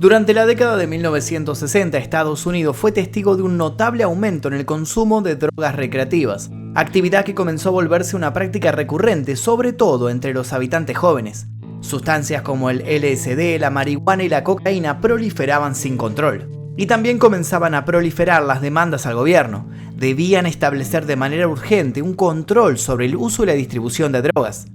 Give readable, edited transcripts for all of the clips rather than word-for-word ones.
Durante la década de 1960, Estados Unidos fue testigo de un notable aumento en el consumo de drogas recreativas, actividad que comenzó a volverse una práctica recurrente, sobre todo entre los habitantes jóvenes. Sustancias como el LSD, la marihuana y la cocaína proliferaban sin control. Y también comenzaban a proliferar las demandas al gobierno. Debían establecer de manera urgente un control sobre el uso y la distribución de drogas.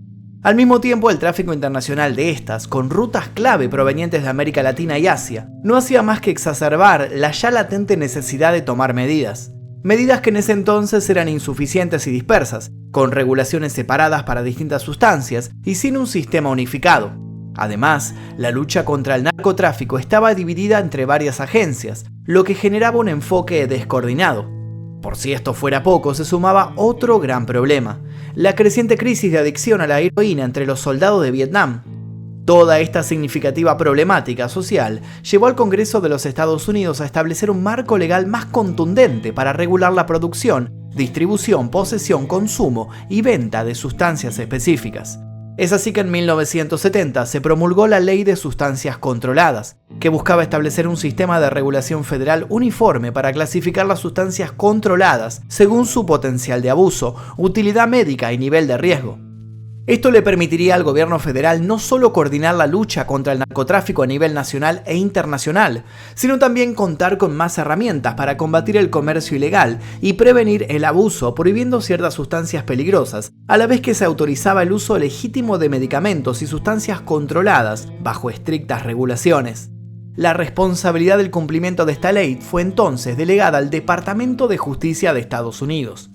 Al mismo tiempo, el tráfico internacional de estas, con rutas clave provenientes de América Latina y Asia, no hacía más que exacerbar la ya latente necesidad de tomar medidas. Medidas que en ese entonces eran insuficientes y dispersas, con regulaciones separadas para distintas sustancias y sin un sistema unificado. Además, la lucha contra el narcotráfico estaba dividida entre varias agencias, lo que generaba un enfoque descoordinado. Por si esto fuera poco, se sumaba otro gran problema: la creciente crisis de adicción a la heroína entre los soldados de Vietnam. Toda esta significativa problemática social llevó al Congreso de los Estados Unidos a establecer un marco legal más contundente para regular la producción, distribución, posesión, consumo y venta de sustancias específicas. Es así que en 1970 se promulgó la Ley de Sustancias Controladas, que buscaba establecer un sistema de regulación federal uniforme para clasificar las sustancias controladas según su potencial de abuso, utilidad médica y nivel de riesgo. Esto le permitiría al gobierno federal no solo coordinar la lucha contra el narcotráfico a nivel nacional e internacional, sino también contar con más herramientas para combatir el comercio ilegal y prevenir el abuso, prohibiendo ciertas sustancias peligrosas, a la vez que se autorizaba el uso legítimo de medicamentos y sustancias controladas bajo estrictas regulaciones. La responsabilidad del cumplimiento de esta ley fue entonces delegada al Departamento de Justicia de Estados Unidos.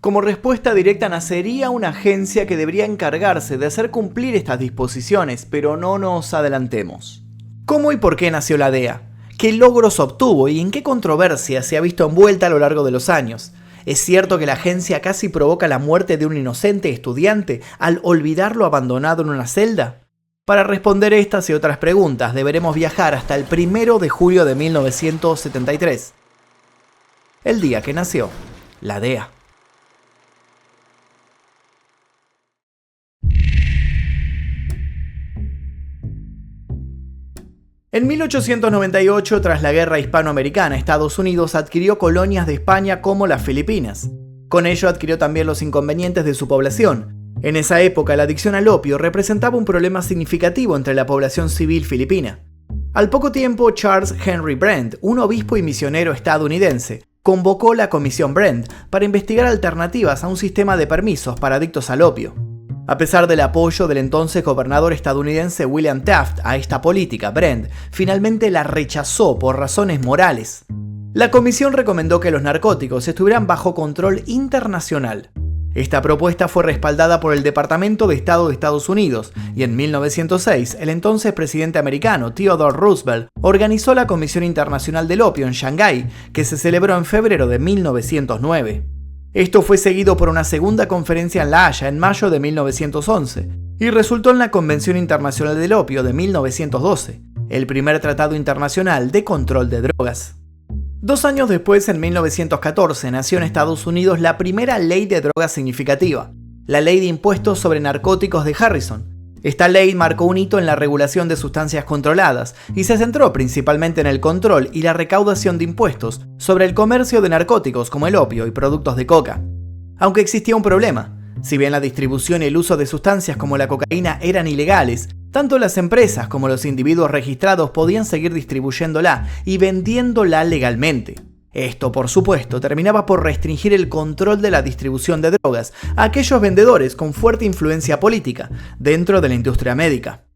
Como respuesta directa nacería una agencia que debería encargarse de hacer cumplir estas disposiciones, pero no nos adelantemos. ¿Cómo y por qué nació la DEA? ¿Qué logros obtuvo y en qué controversia se ha visto envuelta a lo largo de los años? ¿Es cierto que la agencia casi provoca la muerte de un inocente estudiante al olvidarlo abandonado en una celda? Para responder estas y otras preguntas deberemos viajar hasta el 1 de julio de 1973, el día que nació la DEA. En 1898, tras la Guerra Hispanoamericana, Estados Unidos adquirió colonias de España como las Filipinas. Con ello adquirió también los inconvenientes de su población. En esa época, la adicción al opio representaba un problema significativo entre la población civil filipina. Al poco tiempo, Charles Henry Brent, un obispo y misionero estadounidense, convocó la Comisión Brent para investigar alternativas a un sistema de permisos para adictos al opio. A pesar del apoyo del entonces gobernador estadounidense William Taft a esta política, Brent finalmente la rechazó por razones morales. La comisión recomendó que los narcóticos estuvieran bajo control internacional. Esta propuesta fue respaldada por el Departamento de Estado de Estados Unidos y en 1906 el entonces presidente americano Theodore Roosevelt organizó la Comisión Internacional del Opio en Shanghái, que se celebró en febrero de 1909. Esto fue seguido por una segunda conferencia en La Haya en mayo de 1911 y resultó en la Convención Internacional del Opio de 1912, el primer tratado internacional de control de drogas. 2 años después, en 1914, nació en Estados Unidos la primera ley de drogas significativa, la Ley de Impuestos sobre Narcóticos de Harrison. Esta ley marcó un hito en la regulación de sustancias controladas y se centró principalmente en el control y la recaudación de impuestos sobre el comercio de narcóticos como el opio y productos de coca. Aunque existía un problema: si bien la distribución y el uso de sustancias como la cocaína eran ilegales, tanto las empresas como los individuos registrados podían seguir distribuyéndola y vendiéndola legalmente. Esto, por supuesto, terminaba por restringir el control de la distribución de drogas a aquellos vendedores con fuerte influencia política dentro de la industria médica.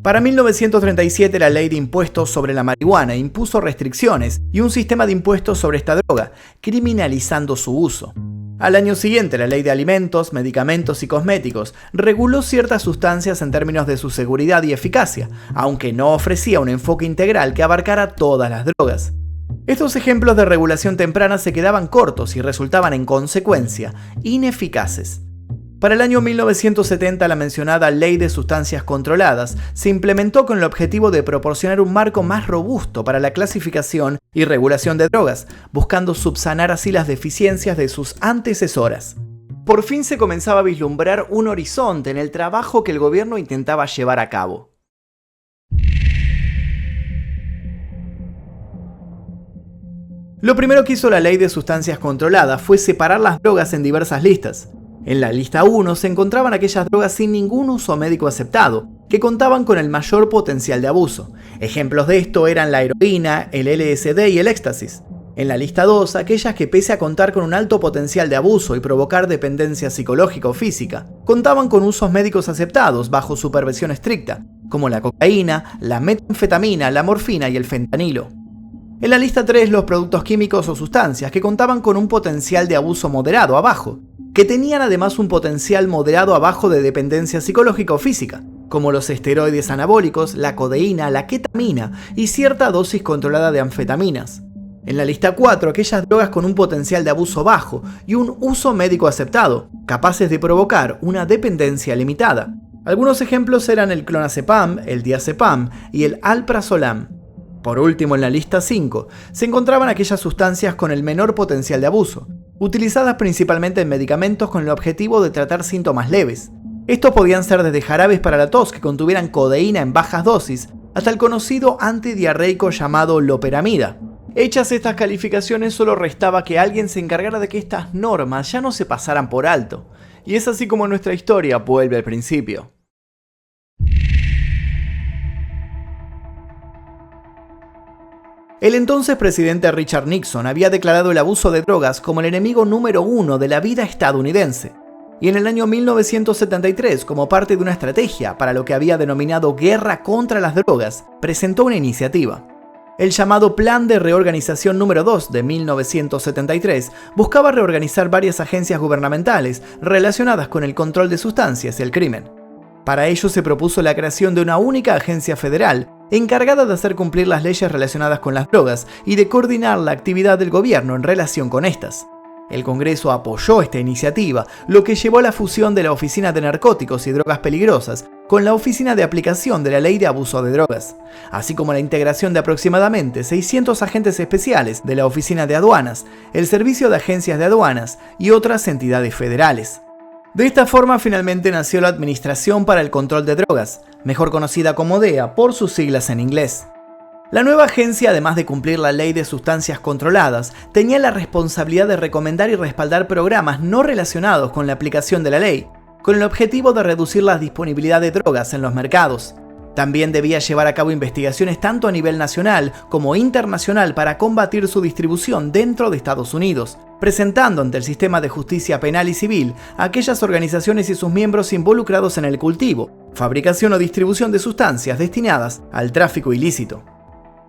Para 1937, la Ley de Impuestos sobre la Marihuana impuso restricciones y un sistema de impuestos sobre esta droga, criminalizando su uso. Al año siguiente, la Ley de Alimentos, Medicamentos y Cosméticos reguló ciertas sustancias en términos de su seguridad y eficacia, aunque no ofrecía un enfoque integral que abarcara todas las drogas. Estos ejemplos de regulación temprana se quedaban cortos y resultaban, en consecuencia, ineficaces. Para el año 1970, la mencionada Ley de Sustancias Controladas se implementó con el objetivo de proporcionar un marco más robusto para la clasificación y regulación de drogas, buscando subsanar así las deficiencias de sus antecesoras. Por fin se comenzaba a vislumbrar un horizonte en el trabajo que el gobierno intentaba llevar a cabo. Lo primero que hizo la ley de sustancias controladas fue separar las drogas en diversas listas. En la lista 1 se encontraban aquellas drogas sin ningún uso médico aceptado, que contaban con el mayor potencial de abuso. Ejemplos de esto eran la heroína, el LSD y el éxtasis. En la lista 2, aquellas que pese a contar con un alto potencial de abuso y provocar dependencia psicológica o física, contaban con usos médicos aceptados bajo supervisión estricta, como la cocaína, la metanfetamina, la morfina y el fentanilo. En la lista 3, los productos químicos o sustancias que contaban con un potencial de abuso moderado abajo, que tenían además un potencial moderado abajo de dependencia psicológica o física, como los esteroides anabólicos, la codeína, la ketamina y cierta dosis controlada de anfetaminas. En la lista 4, aquellas drogas con un potencial de abuso bajo y un uso médico aceptado, capaces de provocar una dependencia limitada. Algunos ejemplos eran el clonazepam, el diazepam y el alprazolam. Por último, en la lista 5, se encontraban aquellas sustancias con el menor potencial de abuso, utilizadas principalmente en medicamentos con el objetivo de tratar síntomas leves. Estos podían ser desde jarabes para la tos que contuvieran codeína en bajas dosis, hasta el conocido antidiarreico llamado loperamida. Hechas estas calificaciones, solo restaba que alguien se encargara de que estas normas ya no se pasaran por alto. Y es así como nuestra historia vuelve al principio. El entonces presidente Richard Nixon había declarado el abuso de drogas como el enemigo número 1 de la vida estadounidense. Y en el año 1973, como parte de una estrategia para lo que había denominado Guerra contra las Drogas, presentó una iniciativa. El llamado Plan de Reorganización número 2 de 1973 buscaba reorganizar varias agencias gubernamentales relacionadas con el control de sustancias y el crimen. Para ello se propuso la creación de una única agencia federal encargada de hacer cumplir las leyes relacionadas con las drogas y de coordinar la actividad del gobierno en relación con estas. El Congreso apoyó esta iniciativa, lo que llevó a la fusión de la Oficina de Narcóticos y Drogas Peligrosas con la Oficina de Aplicación de la Ley de Abuso de Drogas, así como la integración de aproximadamente 600 agentes especiales de la Oficina de Aduanas, el Servicio de Agencias de Aduanas y otras entidades federales. De esta forma finalmente nació la Administración para el Control de Drogas, mejor conocida como DEA por sus siglas en inglés. La nueva agencia, además de cumplir la ley de sustancias controladas, tenía la responsabilidad de recomendar y respaldar programas no relacionados con la aplicación de la ley, con el objetivo de reducir la disponibilidad de drogas en los mercados. También debía llevar a cabo investigaciones tanto a nivel nacional como internacional para combatir su distribución dentro de Estados Unidos, presentando ante el sistema de justicia penal y civil a aquellas organizaciones y sus miembros involucrados en el cultivo, fabricación o distribución de sustancias destinadas al tráfico ilícito.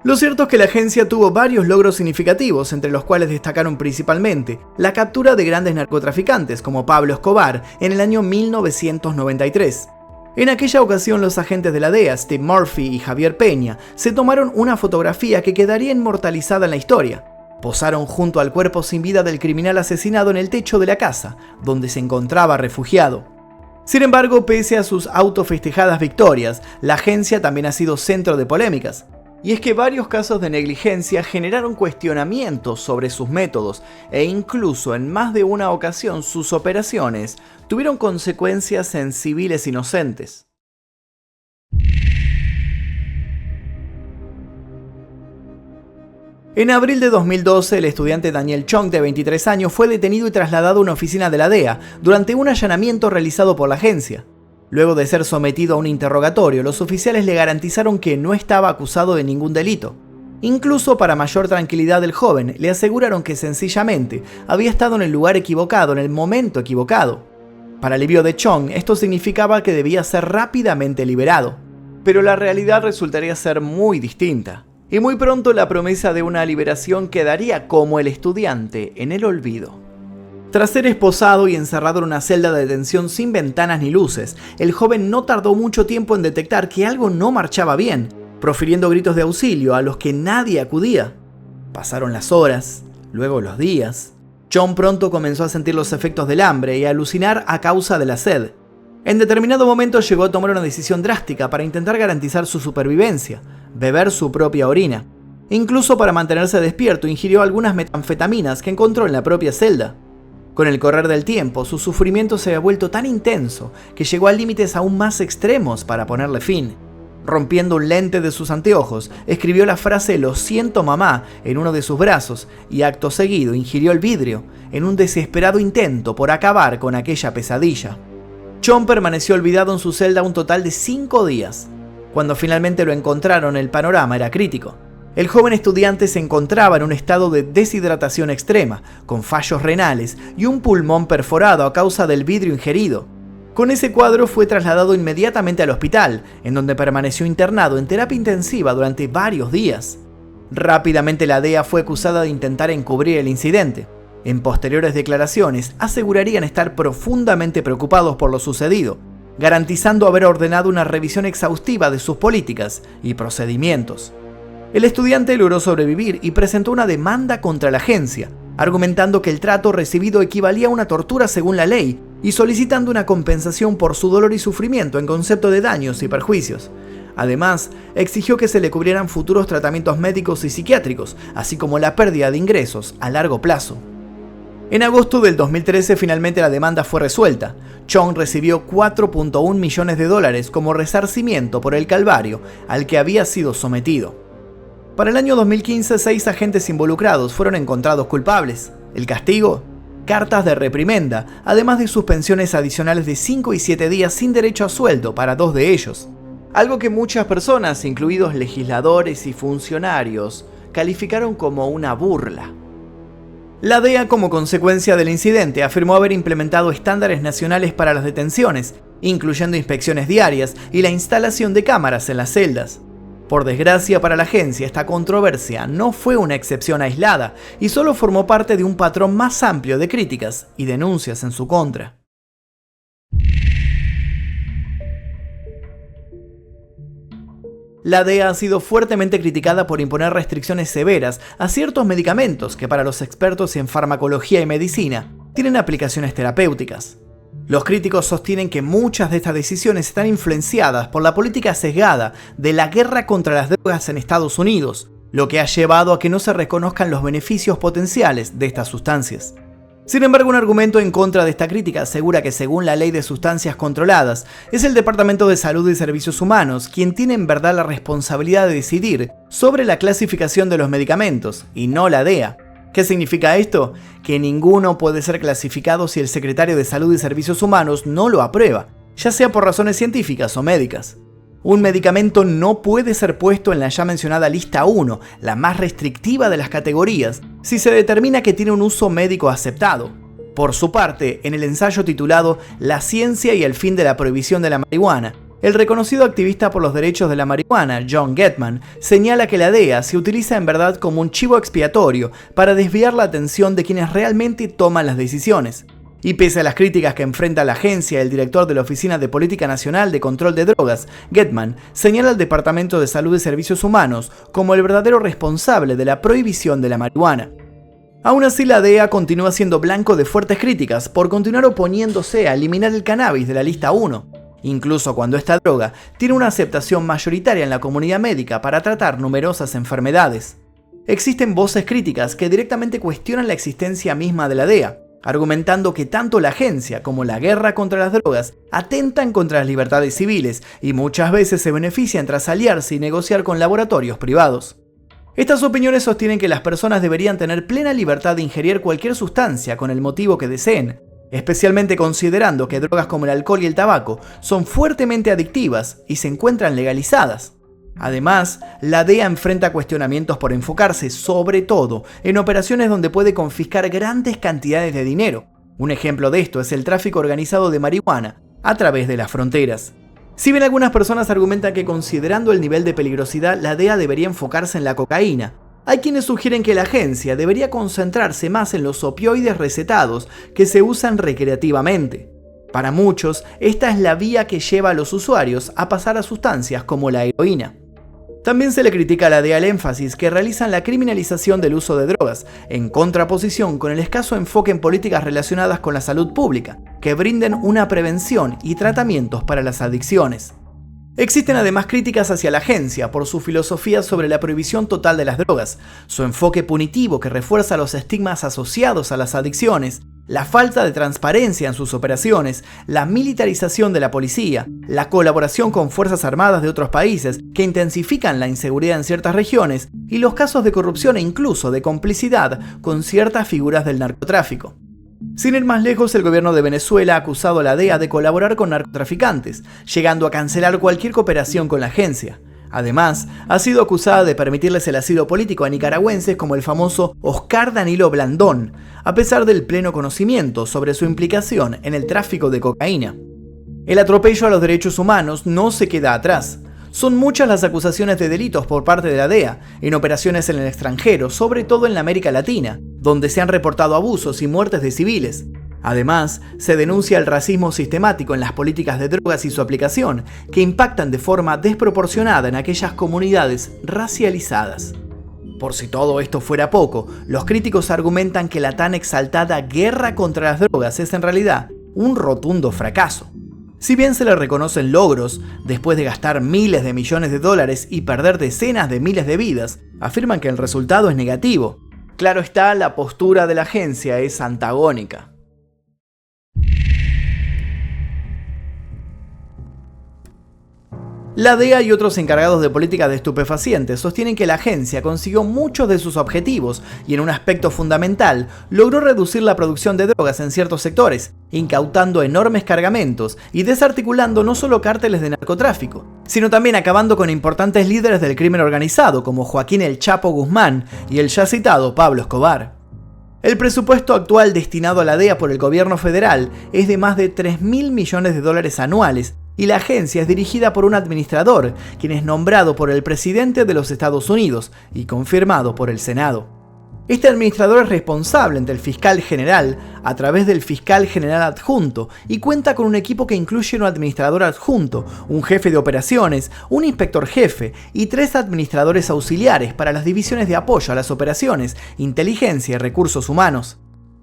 Lo cierto es que la agencia tuvo varios logros significativos, entre los cuales destacaron principalmente la captura de grandes narcotraficantes como Pablo Escobar en el año 1993. En aquella ocasión, los agentes de la DEA, Steve Murphy y Javier Peña, se tomaron una fotografía que quedaría inmortalizada en la historia. Posaron junto al cuerpo sin vida del criminal asesinado en el techo de la casa, donde se encontraba refugiado. Sin embargo, pese a sus autofestejadas victorias, la agencia también ha sido centro de polémicas. Y es que varios casos de negligencia generaron cuestionamientos sobre sus métodos e incluso en más de una ocasión sus operaciones tuvieron consecuencias en civiles inocentes. En abril de 2012, el estudiante Daniel Chong, de 23 años, fue detenido y trasladado a una oficina de la DEA durante un allanamiento realizado por la agencia. Luego de ser sometido a un interrogatorio, los oficiales le garantizaron que no estaba acusado de ningún delito. Incluso para mayor tranquilidad del joven, le aseguraron que sencillamente había estado en el lugar equivocado, en el momento equivocado. Para alivio de Chong, esto significaba que debía ser rápidamente liberado. Pero la realidad resultaría ser muy distinta. Y muy pronto la promesa de una liberación quedaría como el estudiante en el olvido. Tras ser esposado y encerrado en una celda de detención sin ventanas ni luces, el joven no tardó mucho tiempo en detectar que algo no marchaba bien, profiriendo gritos de auxilio a los que nadie acudía. Pasaron las horas, luego los días. Chong pronto comenzó a sentir los efectos del hambre y a alucinar a causa de la sed. En determinado momento llegó a tomar una decisión drástica para intentar garantizar su supervivencia: beber su propia orina. Incluso para mantenerse despierto ingirió algunas metanfetaminas que encontró en la propia celda. Con el correr del tiempo, su sufrimiento se había vuelto tan intenso que llegó a límites aún más extremos para ponerle fin. Rompiendo un lente de sus anteojos, escribió la frase "Lo siento mamá" en uno de sus brazos y acto seguido ingirió el vidrio en un desesperado intento por acabar con aquella pesadilla. Chong permaneció olvidado en su celda un total de 5 días. Cuando finalmente lo encontraron, el panorama era crítico. El joven estudiante se encontraba en un estado de deshidratación extrema, con fallos renales y un pulmón perforado a causa del vidrio ingerido. Con ese cuadro fue trasladado inmediatamente al hospital, en donde permaneció internado en terapia intensiva durante varios días. Rápidamente la DEA fue acusada de intentar encubrir el incidente. En posteriores declaraciones asegurarían estar profundamente preocupados por lo sucedido, garantizando haber ordenado una revisión exhaustiva de sus políticas y procedimientos. El estudiante logró sobrevivir y presentó una demanda contra la agencia, argumentando que el trato recibido equivalía a una tortura según la ley y solicitando una compensación por su dolor y sufrimiento en concepto de daños y perjuicios. Además, exigió que se le cubrieran futuros tratamientos médicos y psiquiátricos, así como la pérdida de ingresos a largo plazo. En agosto del 2013 finalmente la demanda fue resuelta. Chong recibió $4.1 millones como resarcimiento por el calvario al que había sido sometido. Para el año 2015, 6 agentes involucrados fueron encontrados culpables. El castigo: cartas de reprimenda, además de suspensiones adicionales de 5 y 7 días sin derecho a sueldo para 2 de ellos. Algo que muchas personas, incluidos legisladores y funcionarios, calificaron como una burla. La DEA, como consecuencia del incidente, afirmó haber implementado estándares nacionales para las detenciones, incluyendo inspecciones diarias y la instalación de cámaras en las celdas. Por desgracia para la agencia, esta controversia no fue una excepción aislada y solo formó parte de un patrón más amplio de críticas y denuncias en su contra. La DEA ha sido fuertemente criticada por imponer restricciones severas a ciertos medicamentos que para los expertos en farmacología y medicina tienen aplicaciones terapéuticas. Los críticos sostienen que muchas de estas decisiones están influenciadas por la política sesgada de la guerra contra las drogas en Estados Unidos, lo que ha llevado a que no se reconozcan los beneficios potenciales de estas sustancias. Sin embargo, un argumento en contra de esta crítica asegura que según la Ley de Sustancias Controladas, es el Departamento de Salud y Servicios Humanos quien tiene en verdad la responsabilidad de decidir sobre la clasificación de los medicamentos, y no la DEA. ¿Qué significa esto? Que ninguno puede ser clasificado si el Secretario de Salud y Servicios Humanos no lo aprueba, ya sea por razones científicas o médicas. Un medicamento no puede ser puesto en la ya mencionada lista 1, la más restrictiva de las categorías, si se determina que tiene un uso médico aceptado. Por su parte, en el ensayo titulado "La ciencia y el fin de la prohibición de la marihuana", el reconocido activista por los derechos de la marihuana, John Gottman, señala que la DEA se utiliza en verdad como un chivo expiatorio para desviar la atención de quienes realmente toman las decisiones. Y pese a las críticas que enfrenta la agencia, el director de la Oficina de Política Nacional de Control de Drogas, Gottman, señala al Departamento de Salud y Servicios Humanos como el verdadero responsable de la prohibición de la marihuana. Aún así, la DEA continúa siendo blanco de fuertes críticas por continuar oponiéndose a eliminar el cannabis de la lista 1, incluso cuando esta droga tiene una aceptación mayoritaria en la comunidad médica para tratar numerosas enfermedades. Existen voces críticas que directamente cuestionan la existencia misma de la DEA, argumentando que tanto la agencia como la guerra contra las drogas atentan contra las libertades civiles y muchas veces se benefician tras aliarse y negociar con laboratorios privados. Estas opiniones sostienen que las personas deberían tener plena libertad de ingerir cualquier sustancia con el motivo que deseen, especialmente considerando que drogas como el alcohol y el tabaco son fuertemente adictivas y se encuentran legalizadas. Además, la DEA enfrenta cuestionamientos por enfocarse sobre todo en operaciones donde puede confiscar grandes cantidades de dinero. Un ejemplo de esto es el tráfico organizado de marihuana a través de las fronteras. Si bien algunas personas argumentan que considerando el nivel de peligrosidad, la DEA debería enfocarse en la cocaína, hay quienes sugieren que la agencia debería concentrarse más en los opioides recetados que se usan recreativamente. Para muchos, esta es la vía que lleva a los usuarios a pasar a sustancias como la heroína. También se le critica a la DEA el énfasis que realizan la criminalización del uso de drogas, en contraposición con el escaso enfoque en políticas relacionadas con la salud pública, que brinden una prevención y tratamientos para las adicciones. Existen además críticas hacia la agencia por su filosofía sobre la prohibición total de las drogas, su enfoque punitivo que refuerza los estigmas asociados a las adicciones La falta de transparencia en sus operaciones, la militarización de la policía, la colaboración con fuerzas armadas de otros países que intensifican la inseguridad en ciertas regiones y los casos de corrupción e incluso de complicidad con ciertas figuras del narcotráfico. Sin ir más lejos, el gobierno de Venezuela ha acusado a la DEA de colaborar con narcotraficantes, llegando a cancelar cualquier cooperación con la agencia. Además, ha sido acusada de permitirles el asilo político a nicaragüenses como el famoso Oscar Danilo Blandón, a pesar del pleno conocimiento sobre su implicación en el tráfico de cocaína. El atropello a los derechos humanos no se queda atrás. Son muchas las acusaciones de delitos por parte de la DEA, en operaciones en el extranjero, sobre todo en la América Latina, donde se han reportado abusos y muertes de civiles. Además, se denuncia el racismo sistemático en las políticas de drogas y su aplicación, que impactan de forma desproporcionada en aquellas comunidades racializadas. Por si todo esto fuera poco, los críticos argumentan que la tan exaltada guerra contra las drogas es en realidad un rotundo fracaso. Si bien se le reconocen logros, después de gastar miles de millones de dólares y perder decenas de miles de vidas, afirman que el resultado es negativo. Claro está, la postura de la agencia es antagónica. La DEA y otros encargados de políticas de estupefacientes sostienen que la agencia consiguió muchos de sus objetivos y en un aspecto fundamental logró reducir la producción de drogas en ciertos sectores, incautando enormes cargamentos y desarticulando no solo cárteles de narcotráfico, sino también acabando con importantes líderes del crimen organizado como Joaquín El Chapo Guzmán y el ya citado Pablo Escobar. El presupuesto actual destinado a la DEA por el gobierno federal es de más de 3.000 millones de dólares anuales, y la agencia es dirigida por un administrador, quien es nombrado por el presidente de los Estados Unidos y confirmado por el Senado. Este administrador es responsable ante el fiscal general a través del fiscal general adjunto y cuenta con un equipo que incluye un administrador adjunto, un jefe de operaciones, un inspector jefe y 3 administradores auxiliares para las divisiones de apoyo a las operaciones, inteligencia y recursos humanos.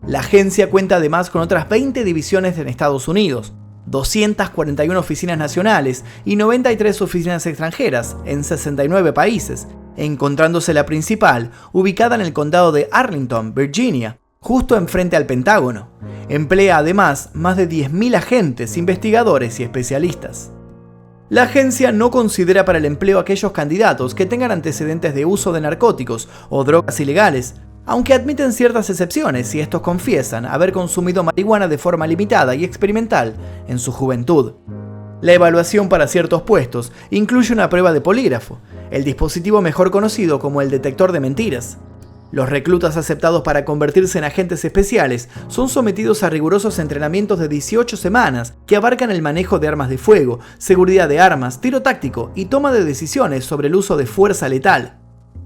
La agencia cuenta además con otras 20 divisiones en Estados Unidos, 241 oficinas nacionales y 93 oficinas extranjeras en 69 países, encontrándose la principal ubicada en el condado de Arlington, Virginia, justo enfrente al Pentágono. Emplea además más de 10.000 agentes, investigadores y especialistas. La agencia no considera para el empleo a aquellos candidatos que tengan antecedentes de uso de narcóticos o drogas ilegales, aunque admiten ciertas excepciones si estos confiesan haber consumido marihuana de forma limitada y experimental en su juventud. La evaluación para ciertos puestos incluye una prueba de polígrafo, el dispositivo mejor conocido como el detector de mentiras. Los reclutas aceptados para convertirse en agentes especiales son sometidos a rigurosos entrenamientos de 18 semanas que abarcan el manejo de armas de fuego, seguridad de armas, tiro táctico y toma de decisiones sobre el uso de fuerza letal.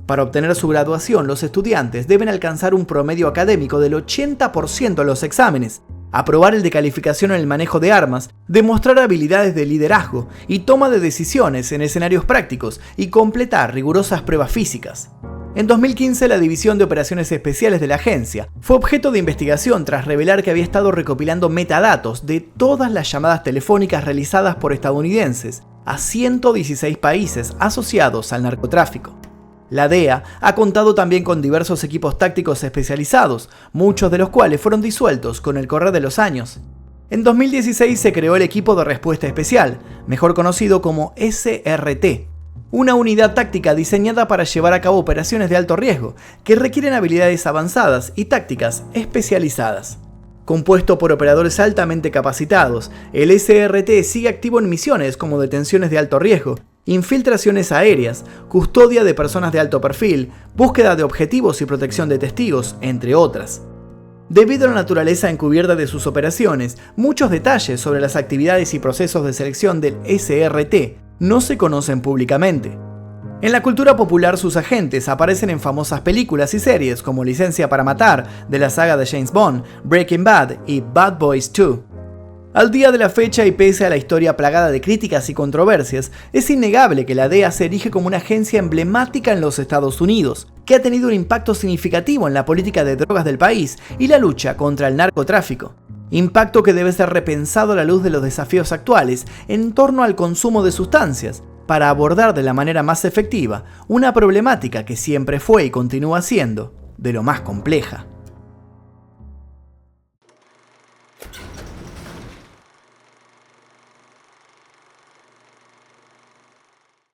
Para obtener su graduación, los estudiantes deben alcanzar un promedio académico del 80% en los exámenes, aprobar el de calificación en el manejo de armas, demostrar habilidades de liderazgo y toma de decisiones en escenarios prácticos y completar rigurosas pruebas físicas. En 2015, la División de Operaciones Especiales de la agencia fue objeto de investigación tras revelar que había estado recopilando metadatos de todas las llamadas telefónicas realizadas por estadounidenses a 116 países asociados al narcotráfico. La DEA ha contado también con diversos equipos tácticos especializados, muchos de los cuales fueron disueltos con el correr de los años. En 2016 se creó el Equipo de Respuesta Especial, mejor conocido como SRT, una unidad táctica diseñada para llevar a cabo operaciones de alto riesgo, que requieren habilidades avanzadas y tácticas especializadas. Compuesto por operadores altamente capacitados, el SRT sigue activo en misiones como detenciones de alto riesgo, infiltraciones aéreas, custodia de personas de alto perfil, búsqueda de objetivos y protección de testigos, entre otras. Debido a la naturaleza encubierta de sus operaciones, muchos detalles sobre las actividades y procesos de selección del SRT no se conocen públicamente. En la cultura popular, sus agentes aparecen en famosas películas y series como Licencia para Matar, de la saga de James Bond, Breaking Bad y Bad Boys 2. Al día de la fecha y pese a la historia plagada de críticas y controversias, es innegable que la DEA se erige como una agencia emblemática en los Estados Unidos, que ha tenido un impacto significativo en la política de drogas del país y la lucha contra el narcotráfico. Impacto que debe ser repensado a la luz de los desafíos actuales en torno al consumo de sustancias, para abordar de la manera más efectiva una problemática que siempre fue y continúa siendo de lo más compleja.